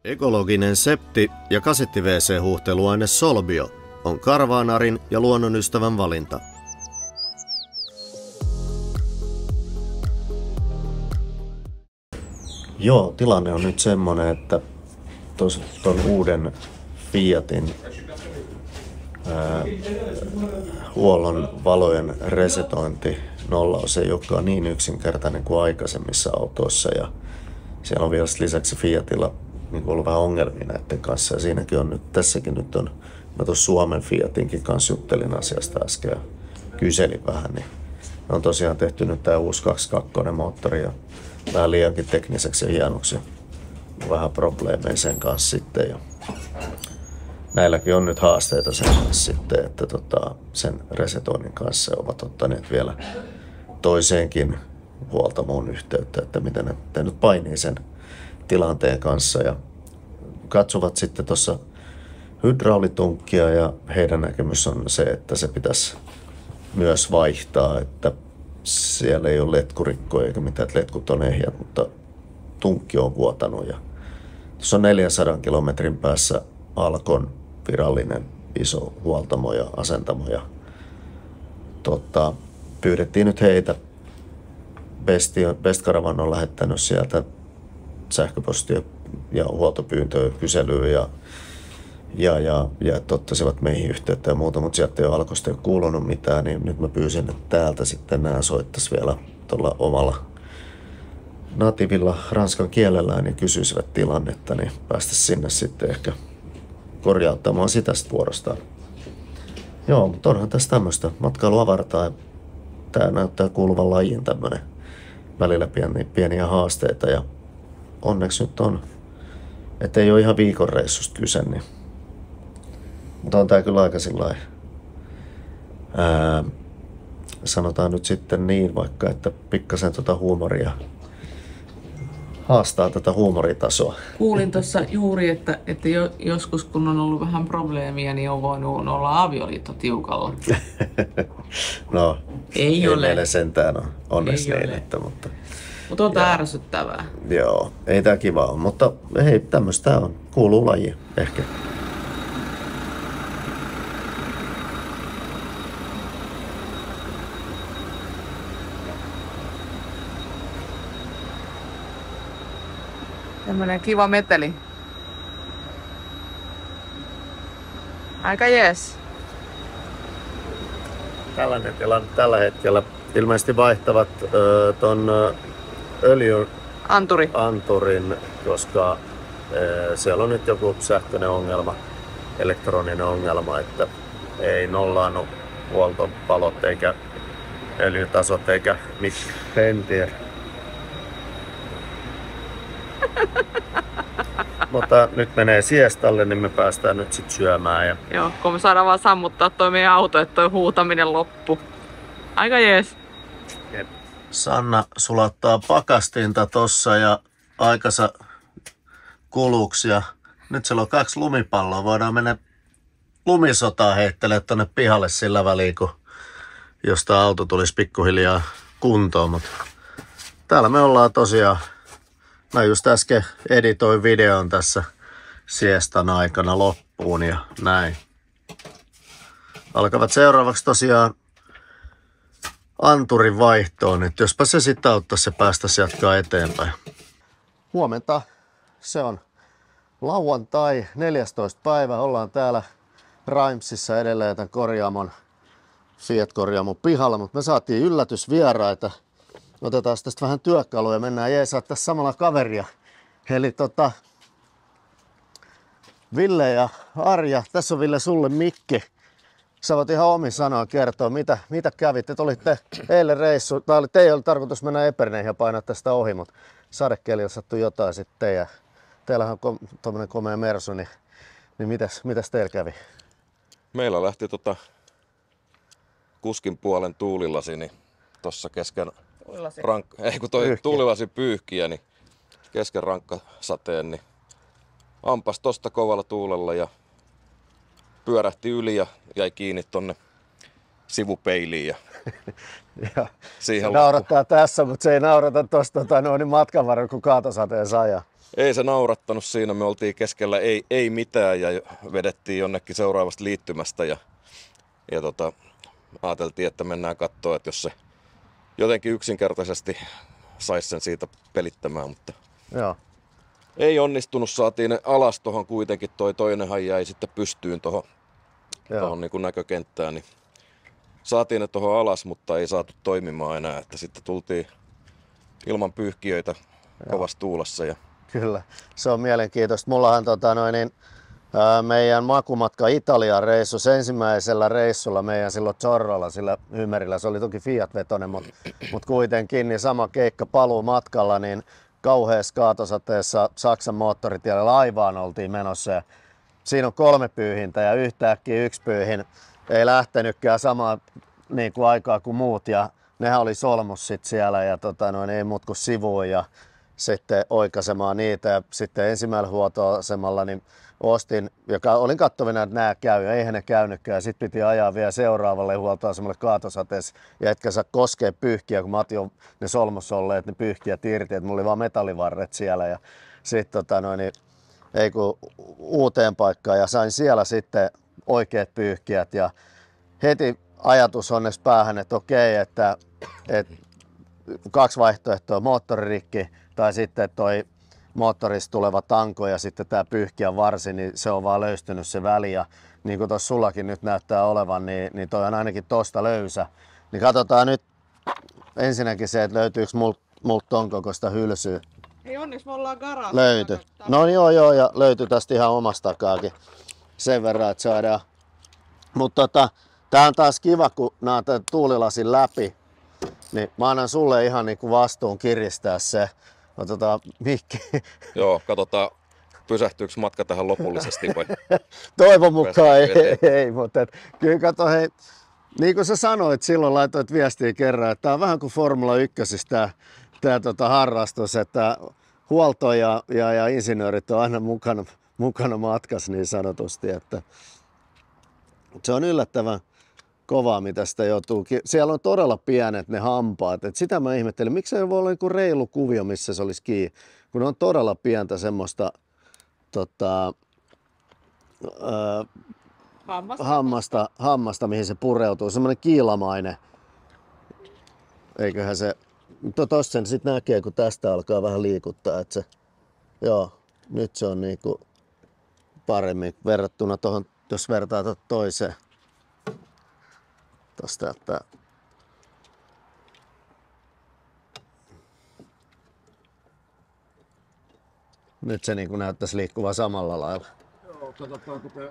Ekologinen septi ja kasetti-WC-huuhteluaine Solbio on Carvanarin ja luonnonystävän valinta. Joo, tilanne on nyt semmonen, että tuon uuden Fiatin huollon valojen resetointi nollaus ei olekaan niin yksinkertainen kuin aikaisemmissa autoissa. Ja siellä on vielä lisäksi Fiatilla niin ollut vähän ongelmia näiden kanssa. Ja siinäkin on nyt, tässäkin nyt on, mä tuossa Suomen Fiatinkin kanssa juttelin asiasta äsken ja kyselin vähän. Niin on tosiaan tehty nyt tää uusi 2.2 moottori ja vähän liiankin tekniseksi ja hienoksi. Vähän probleemeja sen kanssa sitten. Ja näilläkin on nyt haasteita sen kanssa sitten, että sen resetoinnin kanssa ovat ottaneet vielä toiseenkin huoltamoon yhteyttä, että miten ne nyt painii sen tilanteen kanssa. Ja katsovat sitten tuossa hydraulitunkkia ja heidän näkemys on se, että se pitäisi myös vaihtaa, että siellä ei ole letkurikkoja eikä mitään, että letkut on ehjät, mutta tunkki on vuotanut. Ja tuossa on 400 kilometrin päässä Alkon virallinen iso huoltamo ja asentamo. Ja pyydettiin nyt heitä. Best Caravan on lähettänyt sieltä sähköpostia ja huoltopyyntöä, kyselyä ja ottaisivat meihin yhteyttä ja muuta, mutta sieltä ei ole Alkosta ei kuulunut mitään, niin nyt mä pyysin, että täältä sitten nämä soittaisi vielä tuolla omalla nativilla ranskan kielellään niin kysyisivät tilannetta, niin päästäisiin sinne sitten ehkä korjauttamaan sitä vuorostaan. Joo, mutta onhan tässä tämmöistä matkailuavartaa ja tää näyttää kuuluvan lajin tämmönen välillä pieniä haasteita ja onneksi nyt on, ettei ole ihan viikon reissusta kyse, niin mutta on tää kyllä aika sillain, sanotaan nyt sitten niin vaikka, että pikkasen huumoria haastaa tätä huumoritasoa. Kuulin tuossa juuri, että joskus kun on ollut vähän probleemia, niin on voinut olla avioliitto tiukalla. No, ei ole. Meille sentään on onneksi niin, että, mutta on tää ärsyttävää. Joo, ei tää kiva ole, mutta hei, tämmöistä on. Kuuluu lajiin ehkä. Tämmönen kiva meteli. Aika jees. Tällainen tilanne tällä hetkellä. Ilmeisesti vaihtavat ton öljyanturin, koska siellä on nyt joku sähköinen ongelma, elektroninen ongelma, että ei nollaannu huoltopalot eikä öljytasot eikä mitään. En tiedä. Mutta nyt menee siestalle, niin me päästään nyt sit syömään. Ja joo, kun me saadaan vaan sammuttaa toi meidän auto, että toi huutaminen loppu. Aika jees. Jep. Sanna sulattaa pakastinta tossa ja aikansa kuluksi. Ja nyt siellä on 2 lumipalloa. Voidaan mennä lumisotaan heittelemään tonne pihalle sillä väliin, kun jos tää auto tulisi pikkuhiljaa kuntoon. Mutta täällä me ollaan tosiaan. Mä just äsken editoin videon tässä siestan aikana loppuun ja näin. Alkavat seuraavaksi tosiaan anturin vaihtoon, että jospa se sitten auttaisi ja päästäisi jatkaa eteenpäin. Huomenta, se on lauantai 14. päivä. Ollaan täällä Raimsissa edelleen tämän Fiat-korjaamon pihalla, mutta me saatiin yllätysvieraita. Otetaan tästä vähän työkaluja ja mennään jeesaa tässä samalla kaveria. Eli Ville ja Arja, tässä on Ville sulle mikki. Sä voit ihan omin sanoin kertoa, mitä kävitte. Te olitte eilen reissu, teillä oli tarkoitus mennä Eperneihin ja painaa tästä ohi, mutta sadekelillä sattui jotain sitten. Ja teillähän on tommonen komea Mersu, niin mitäs teillä kävi? Meillä lähti kuskin puolen tuulilasi, niin tossa kesken tuulilasi pyyhkiä, niin kesken rankkasateen, niin ampas tosta kovalla tuulella ja pyörähti yli ja jäi kiinni tonne sivupeiliin ja Ja siihen se naurattaa tässä, mutta se ei naurata tuosta matkan varrella, kun kaatosateessa ajaa. Ei se naurattanut siinä, me oltiin keskellä ei mitään ja vedettiin jonnekin seuraavasta liittymästä ja ajateltiin, että mennään katsoa, että jos se jotenkin yksinkertaisesti saisi sen siitä pelittämään, mutta Joo. ei onnistunut, saatiin ne alas tuohon kuitenkin, toinenhan jäi sitten pystyyn tuohon niin näkökenttään, niin saatiin ne tuohon alas, mutta ei saatu toimimaan enää, että sitten tultiin ilman pyyhkiöitä kovassa tuulessa. Ja Kyllä, se on mielenkiintoista. Mullahan meidän makumatka Italian reissus, ensimmäisellä reissulla meidän silloin Zorrolla, sillä Hymerillä, se oli toki Fiat-vetonen, mutta kuitenkin niin sama keikka paluu matkalla, niin kauheassa kaatosateessa Saksan moottoritiellä laivaan oltiin menossa. Ja siinä on 3 pyyhintä ja yhtäkkiä 1 pyyhin ei lähtenytkään samaan niin kuin aikaa kuin muut ja nehän oli solmus sit siellä ja ei muut kuin sivuun ja sitten oikaisemaan niitä ja sitten ensimmäisellä huoltoasemalla niin ostin, joka olin katsovina, että nämä käy ja eihän ne käynytkään ja sitten piti ajaa vielä seuraavalle huoltoasemalle kaatosateessa ja etkä saa koskea pyyhkiä, kun mä otin ne solmus olleet ne pyyhkiät irti, että mulla oli vaan metallivarret siellä ja sitten ei kun uuteen paikkaan ja sain siellä sitten oikeat pyyhkiät ja heti ajatus onneksi päähän, että okei, että 2 vaihtoehtoa, moottoririkki tai sitten toi moottorista tuleva tanko ja sitten tämä pyyhkiän varsi, niin se on vaan löystynyt se väli ja niin kuin tuossa sullakin nyt näyttää olevan, niin toi on ainakin tosta löysä. Niin katsotaan nyt ensinnäkin se, että löytyykö multa ton kokoista hylsyä. Ei onneksi, me ollaan garaasissa. Löyty. No joo, ja löytyi tästä ihan omasta takaakin sen verran, että saadaan. Mutta tää on taas kiva, kun nää on tuulilasin läpi, niin mä annan sulle ihan niinku vastuun kiristää se. Otetaan mikki. joo, katsotaan pysähtyykö matka tähän lopullisesti vai? Toivon mukaan ei, mutta kyllä kato hei, niin kuin sä sanoit silloin, laitoit viestiä kerran, että tää on vähän kuin Formula 1 tää harrastus, että huolto ja insinöörit on aina mukana matkassa niin sanotusti, että se on yllättävän kovaa, mitä sitä joutuu. Siellä on todella pienet ne hampaat, että sitä mä ihmettelin, miksi ei voi olla joku reilu kuvio, missä se olisi kiinni, kun on todella pientä semmoista hammasta, mihin se pureutuu, semmoinen kiilamainen. Eiköhän se, tossa sen sit näkee, kun tästä alkaa vähän liikuttaa, että se, joo, nyt se on niinku paremmin verrattuna tuohon, jos vertaa toiseen. Tosta, että nyt se niinku näyttäisi liikkuvan samalla lailla. Joo, katsotaan, kun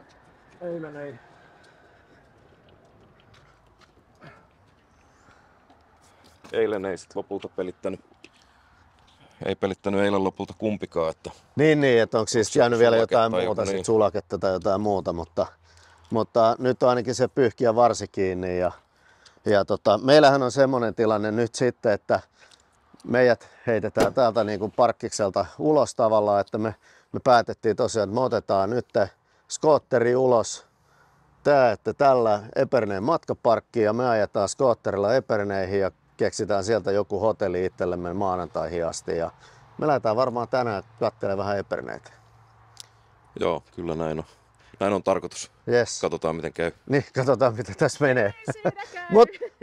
eilen ei. Eilen ei sit lopulta pelittänyt. Ei pelittänyt eilen lopulta kumpikaan, että Niin, että onko siis jäänyt vielä jotain muuta, niin. sit sulaketta tai jotain muuta, mutta nyt on ainakin se pyyhkiä varsi kiinni ja meillähän on semmoinen tilanne nyt sitten, että meidät heitetään täältä niin kuin parkkikselta ulos tavallaan, että me päätettiin tosiaan, että me otetaan nyt skootteri ulos, että tällä Eperneen matkaparkkiin ja me ajetaan skootterilla Eperneihin ja keksitään sieltä joku hotelli itsellemme maanantaihin asti ja me lähdetään varmaan tänään katselemaan vähän Eperneitä. Joo, kyllä näin on. Näin on tarkoitus. Yes. Katsotaan miten käy. Niin, katsotaan mitä tässä menee.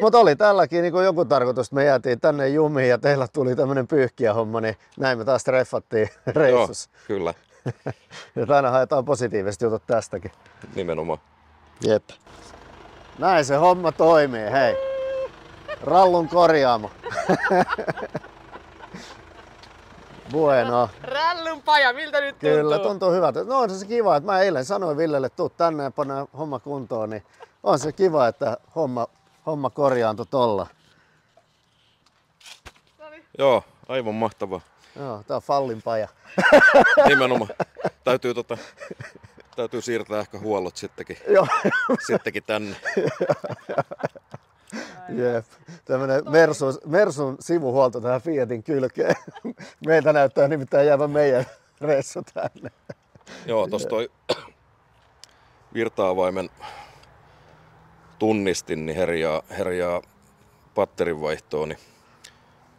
Mut oli tälläkin niin joku tarkoitus. Me jäätiin tänne jumiin ja teillä tuli tämmönen pyyhkiä homma, niin näin me taas treffattiin reissussa. Joo, kyllä. Ja aina haetaan positiiviset jutut tästäkin. Nimenomaan. Jep. Näin se homma toimii, hei. Rallun korjaamo. Bueno. Rällyn paja, miltä nyt tuntuu? Kyllä, tuntuu hyvältä. No on se kiva, että mä eilen sanoin Villelle, tuu tänne ja panne homma kuntoon, niin on se kiva, että homma korjaantui tolla. Joo, aivan mahtavaa. Joo, tää on Fallin paja. Nimenomaan. Täytyy siirtää ehkä huollot Joo. sittenkin tänne. Jep. Tämmönen Mersun sivuhuolto tähän Fiatin kylkeen. Meiltä näyttää nimittäin jäävän meidän reissu tänne. Joo, tossa toi virtaavaimen tunnistin, niin herjaa patterin vaihtoon, niin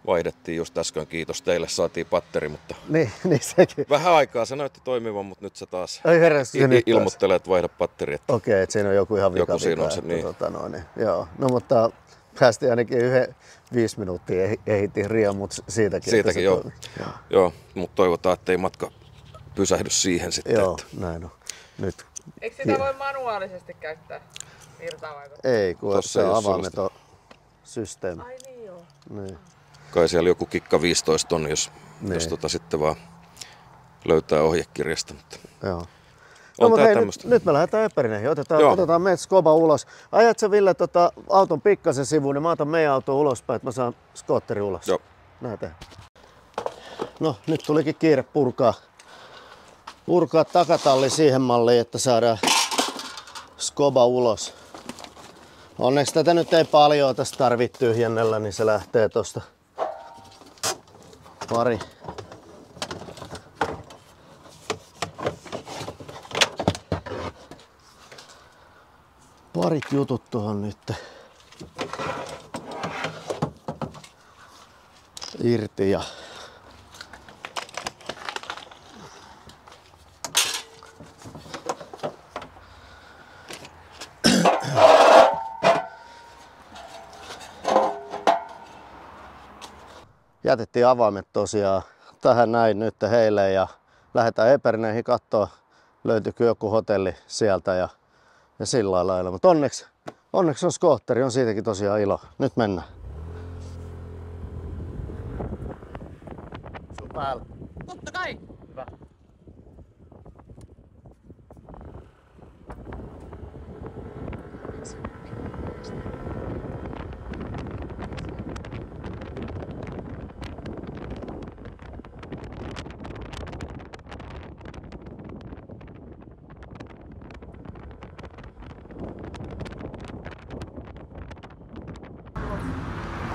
vaihdettiin just äsken. Kiitos teille, saatiin patteri, mutta Niin sekin. vähän aikaa se näytti toimivan, mutta nyt se taas ilmoittelee, että vaihda patteri. Okei, että siinä on joku ihan vika. Siinä on se, niin. Niin. Joo. No mutta päästiin ainakin 5 minuuttia ehitin riemut siitäkin. Joo, mutta toivotaan, ettei matka pysähdy siihen sitten. Joo, näin on. Nyt. Eikö sitä voi manuaalisesti käyttää virtaa vai? Ei, kun se on avaimeton systeemi. Ai niin joo. Niin. Kai siellä joku kikka 15 on, jos sitten vaan löytää ohjekirjasta. Mutta Joo. on No, tää hei, tämmöstä. nyt me lähdetään Eperineihin. Otetaan meidät Skoba ulos. Ajat sä Ville auton pikkasen sivuun, niin mä otan meidän auton ulospäin, että mä saan skootteri ulos. Joo. Näin tehdään. No nyt tulikin kiire purkaa takatalli siihen malliin, että saadaan Skoba ulos. Onneksi tätä nyt ei paljon tästä tarvitse tyhjennellä, niin se lähtee tosta parit jutut tuohon nyt irti ja jätettiin avaimet tosiaan tähän näin nyt heille ja lähdetään Eperineihin katsoa, löytyykö joku hotelli sieltä ja sillä lailla. Mutta onneksi on skootteri, on siitäkin tosiaan ilo. Nyt mennään. Sun päällä. Totta kai. Hyvä.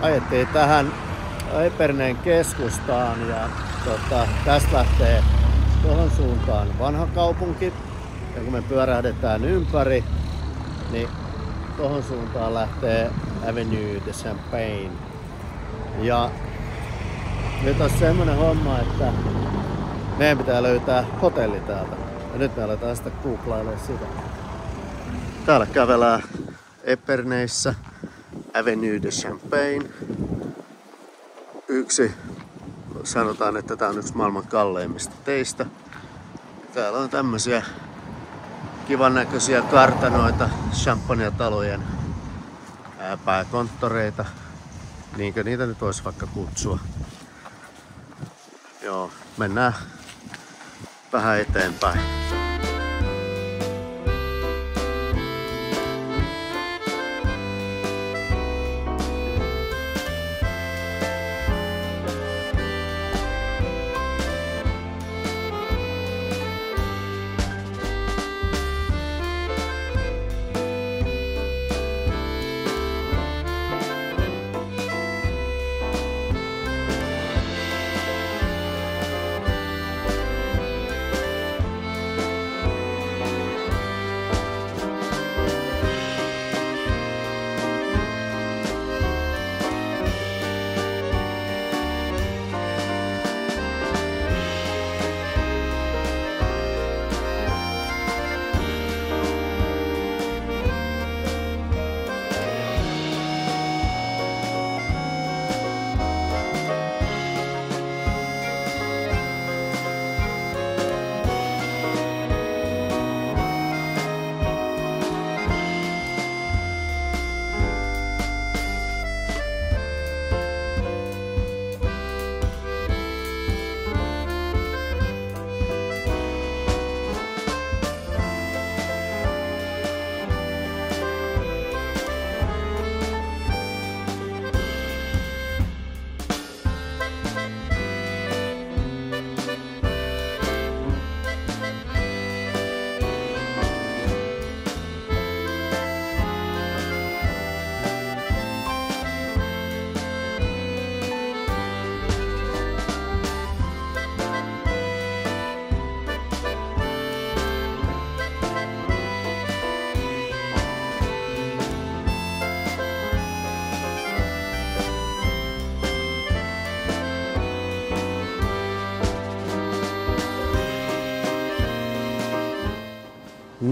Ajettiin tähän Eperneen keskustaan ja tästä lähtee tuohon suuntaan vanha kaupunki. Ja kun me pyörähdetään ympäri, niin tuohon suuntaan lähtee Avenue de Champagne. Ja nyt on semmonen homma, että meidän pitää löytää hotelli täältä. Ja nyt me aletaan sitä googlailemaan sitä. Täällä kävelään Eperneissä. Avenue de Champagne. Sanotaan, että tää on yksi maailman kalleimmista teistä. Täällä on tämmösiä kivan näköisiä kartanoita, champagne-talojen pääkonttoreita. Niinkö niitä nyt voisi vaikka kutsua. Joo, mennään vähän eteenpäin.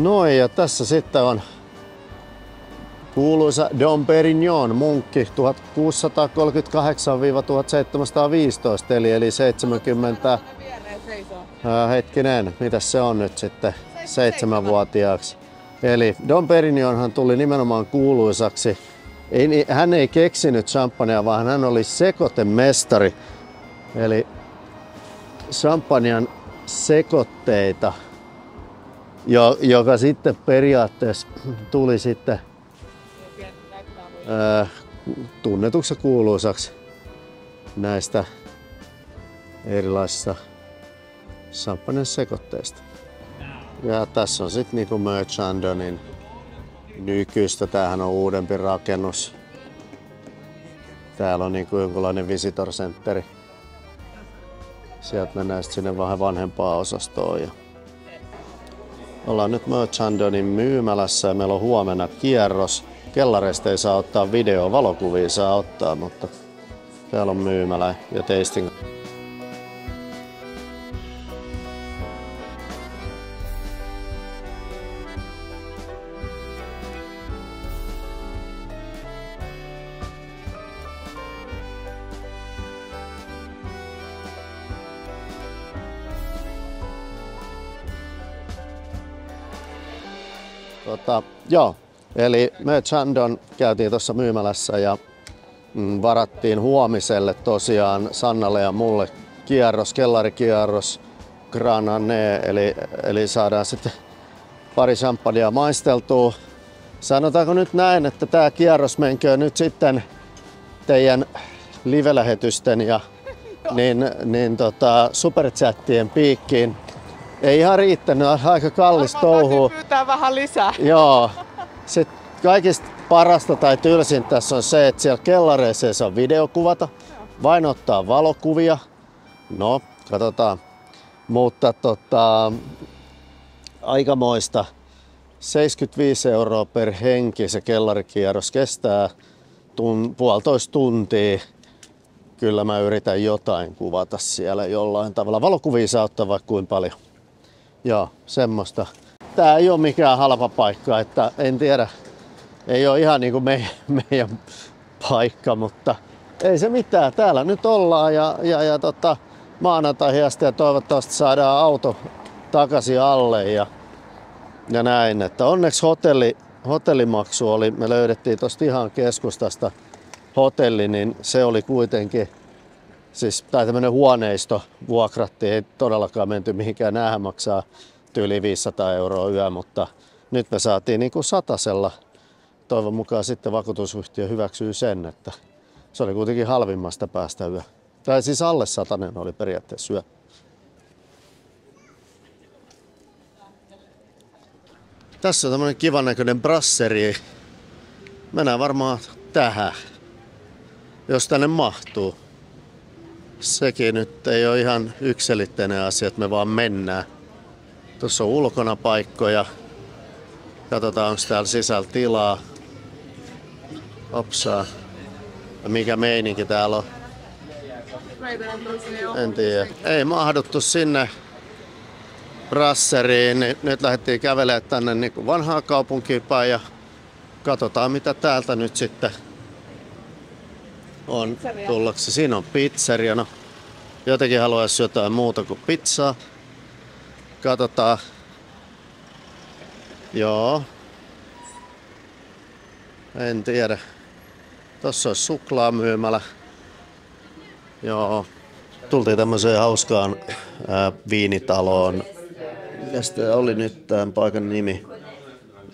Noin, ja tässä sitten on kuuluisa Dom Perignon munkki 1638-1715, eli 70, hetkinen, mitäs se on nyt sitten 7-vuotiaaksi. Eli Dom Perignonhan tuli nimenomaan kuuluisaksi. Hän ei keksinyt champagnea, vaan hän oli sekoitemestari. Eli champagnen sekoitteita, joka sitten periaatteessa tuli sitten tunnetuksi ja kuuluisaksi näistä erilaisista champagnen sekoitteista. Ja tässä on sitten niinku Moet Chandonin nykyistä. Tämähän on uudempi rakennus. Täällä on niinku jonkunlainen visitor centeri. Sieltä mennään sitten sinne vähän vanhempaa osastoon. Ja ollaan nyt Moet Chandonin myymälässä ja meillä on huomenna kierros. Kellareista ei saa ottaa videoa, valokuvia saa ottaa, mutta täällä on myymälä ja tasting. Joo, eli Moet Chandon käytiin tuossa myymälässä ja varattiin huomiselle tosiaan Sannalle ja mulle kierros, kellarikierros, Grand Année, eli saadaan sitten pari champagnea maisteltua. Sanotaanko nyt näin, että tämä kierros menköön nyt sitten teidän live-lähetysten ja superchattien piikkiin. Ei ihan riittänyt, aika kallis touhu. Pyytää vähän lisää. Joo. Sitten kaikista parasta tai tylsin tässä on se, että siellä kellareissa ei saa videokuvata, vain ottaa valokuvia. No, katsotaan. Mutta aikamoista. 75 € per henki se kellarikierros kestää 1,5 tuntia. Kyllä mä yritän jotain kuvata siellä jollain tavalla. Valokuvia saa ottaa vaikka kuinka paljon. Joo, semmoista. Tää ei ole mikään halpa paikka, että en tiedä. Ei ole ihan niinku meidän paikka, mutta ei se mitään. Täällä nyt ollaan ja maanantaihin asti ja toivottavasti saadaan auto takaisin alle ja näin. Että onneksi hotellimaksu oli, me löydettiin tosta ihan keskustasta hotelli, niin se oli kuitenkin, siis tämmönen huoneisto vuokrattiin, ei todellakaan menty mihinkään, näähän maksaa yli 500 € yö, mutta nyt me saatiin niinku satasella. Toivon mukaan sitten vakuutusyhtiö hyväksyy sen, että se oli kuitenkin halvimmasta päästä yö. Tai siis alle 100 oli periaatteessa yö. Tässä on tämmönen kivan näköinen brasseri. Mennään varmaan tähän, jos tänne mahtuu. Sekin nyt ei ole ihan yksiselitteinen asia, että me vaan mennään. Tuossa on ulkona paikkoja. Katsotaan, onko täällä sisällä tilaa. Opsaa. Ja mikä meininki täällä on? En tiedä. Ei mahduttu sinne brasseriin. Nyt lähdettiin kävelemään tänne niin vanhaan kaupunkiin päin ja katsotaan mitä täältä nyt sitten on tullaksi. Siinä on pizzeria. No, jotenkin haluaisi jotain muuta kuin pizzaa. Katsotaan. Joo. En tiedä. Tossa olisi suklaamyymälä. Joo. Tultiin tämmöiseen hauskaan viinitaloon. Mikä sitten oli nyt tämän paikan nimi?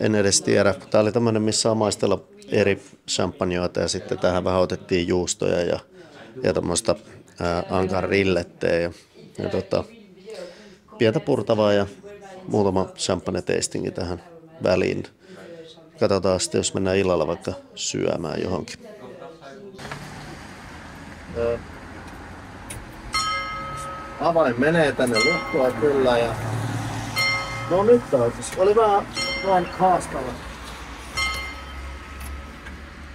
En edes tiedä. Tää oli tämmönen, missä on maistella eri champagneoita ja sitten tähän vähän otettiin juustoja ja tommoista ankarilletteä ja pientä purtavaa ja muutama champagne tastingi tähän väliin. Katsotaan sitten, jos mennään illalla vaikka syömään johonkin. Avain menee tänne lukkoon kyllä ja no nyt oli vähän haastava.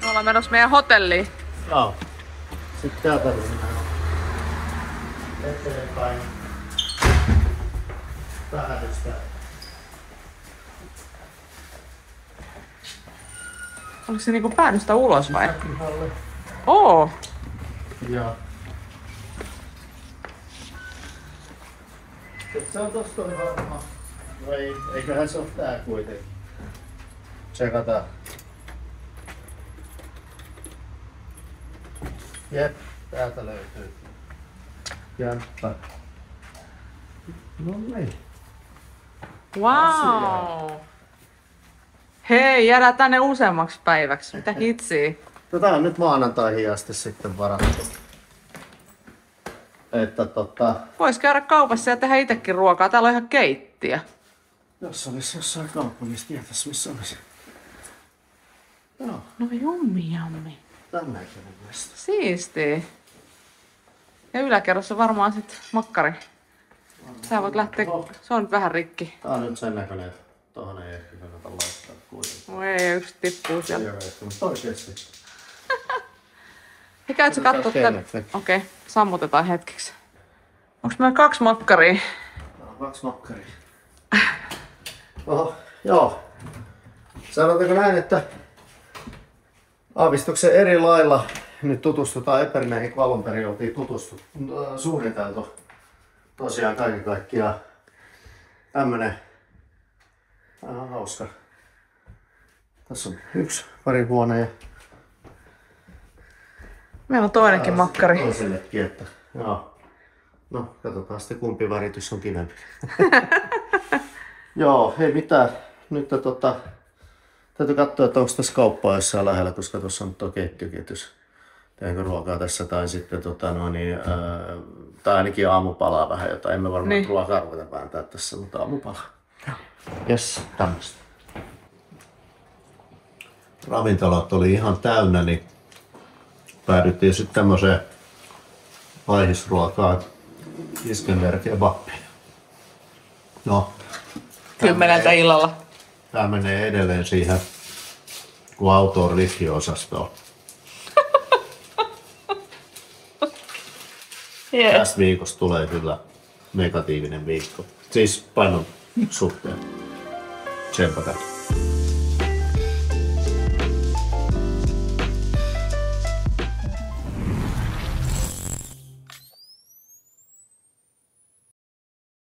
Me ollaan menossa meidän hotelliin. Joo. Sitten täältä mennään eteenpäin. Päädystä. Oliko se niinku päädystä ulos vai? Oo! Ja. Se on tossa toi varmaan. No ei, eiköhän se oo tää kuitenkin. Tsekataan. Jep, täältä löytyy. Jämpä. No niin. Wow! Hei, jäädään tänne useammaksi päiväksi. Mitä hitsiä? Tää on nyt maanantaihin asti sitten varattu. Että Vois käydä kaupassa ja tehdä itekin ruokaa. Täällä on ihan keittiö. jos olisi jossain kaupungissa, tietäis missä olisi. Joo, No jummi. tän näköinen mesta. Siistii. Ja yläkerrassa varmaan sit makkari. Sä voit lähteä, se on nyt vähän rikki. Tää on nyt sen näköinen, että tohon ei ehkä kannata laittaa kuitenkin. Voi ei, yksi tippuu sieltä. Mutta oikeesti. Ja käyt sä kattoo tän? Okei, sammutetaan hetkeksi. Onks meillä 2 makkaria? Tää on 2 makkaria. Oho, joo. Sanotaanko näin, että aavistuksen eri lailla nyt tutustutaan Eperneihin, kun alun perin oltiin suunniteltu. Tosiaan kaiken kaikkiaan tämmönen hauska. Tässä on 1 parihuone ja Meillä on toinenkin makkari. toisellekin, että joo. No, katsotaan sitten kumpi väritys on kivempi. Joo, ei mitään. Nyt täytyy katsoa, että onko tässä kauppaa jossain lähellä, koska tuossa on tuo keittiöketjus. Tehdäänkö ruokaa tässä tai sitten tai ainakin aamupalaa vähän jotain. Emme varmaan niin. ruokaa ruveta vääntää tässä, mutta aamupalaa. Jes, tämmöistä. Ravintolat oli ihan täynnä, niin päädyttiin sitten tämmöiseen paihisruokaan. Iskender kebabbi. No. 10 illalla. Tää menee edelleen siihen, kun auto on rikkiosastoon. Yeah. Tästä viikosta tulee kyllä negatiivinen viikko. Siis painon suhteen. Tsempataan.